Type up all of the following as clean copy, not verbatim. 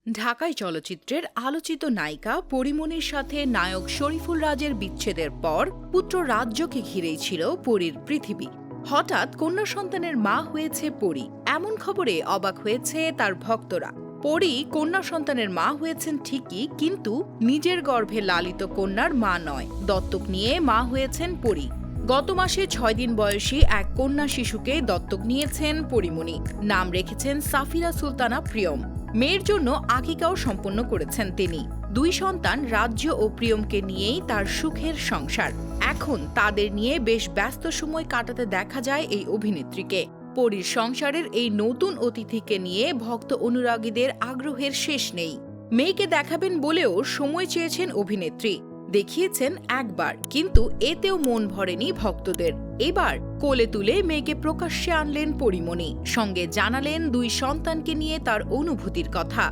ঢাকাই চলচ্চিত্রের আলোচিত নায়িকা পরীমনির সাথে নায়ক শরীফুল রাজের বিচ্ছেদের পর পুত্র রাজ্যকে ঘিরেই ছিল পরীর পৃথিবী। হঠাৎ কন্যা সন্তানের মা হয়েছে পরী, এমন খবরে অবাক হয়েছে তার ভক্তরা। পরী কন্যা সন্তানের মা হয়েছেন ঠিকই, কিন্তু নিজের গর্ভে লালিত কন্যার মা নয়, দত্তক নিয়ে মা হয়েছেন পরী। গত মাসে 6 দিন বয়সী এক কন্যা শিশুকে দত্তক নিয়েছেন পরীমনি। নাম রেখেছেন সাফিরা সুলতানা প্রিয়ম। মেয়ের জন্য আকিকাও সম্পন্ন করেছেন তিনি। 2 সন্তান রাজ্য ও প্রিয়মকে নিয়েই তার সুখের সংসার। এখন তাদের নিয়ে বেশ ব্যস্ত সময় কাটাতে দেখা যায় এই অভিনেত্রীকে। পরীর সংসারের এই নতুন অতিথিকে নিয়ে ভক্ত অনুরাগীদের আগ্রহের শেষ নেই। মেয়েকে দেখাবেন বলেও সময় চেয়েছেন অভিনেত্রী। দেখিয়েছেন একবার, কিন্তু এতেও মন ভরেনি ভক্তদের। এবার কোলে তুলে মেয়েকে প্রকাশ্যে আনলেন পরীমনি, সঙ্গে জানালেন 2 সন্তানকে নিয়ে তার অনুভূতির কথা।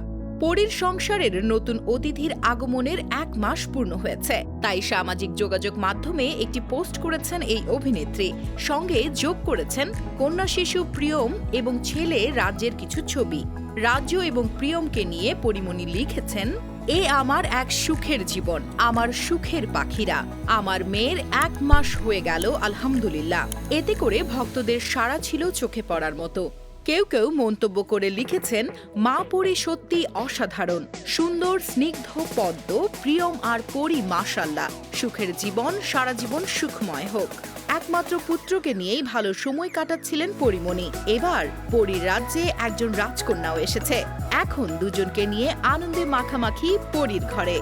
পরীর সংসারের নতুন অতিথির আগমনের 1 মাস পূর্ণ হয়েছে, তাই সামাজিক যোগাযোগ মাধ্যমে একটি পোস্ট করেছেন এই অভিনেত্রী। সঙ্গে যোগ করেছেন কন্যা শিশু প্রিয়ম এবং ছেলে রাজ্যের কিছু ছবি। রাজ্য এবং প্রিয়মকে নিয়ে পরীমনি লিখেছেন, এ আমার এক সুখের জীবন, আমার সুখের পাখিরা। আমার মেয়ের 1 মাস হয়ে গেল আলহামদুলিল্লাহ। এতে করে ভক্তদের সাড়া ছিল চোখে পড়ার মতো। কেউ কেউ মন্তব্য করে লিখেছেন, মা পরী সত্যি অসাধারণ, সুন্দর স্নিগ্ধ পদ্ম, প্রিয়ম আর পরী মাশাআল্লাহ, সুখের জীবন, সারা জীবন সুখময় হোক। একমাত্র পুত্রকে নিয়েই ভালো সময় কাটাচ্ছিলেন পরীমনি। এবার পরীর রাজ্যে একজন রাজকন্যাও এসেছে। এখন দুজনকে নিয়ে আনন্দে মাখামাখি পরীর ঘরে।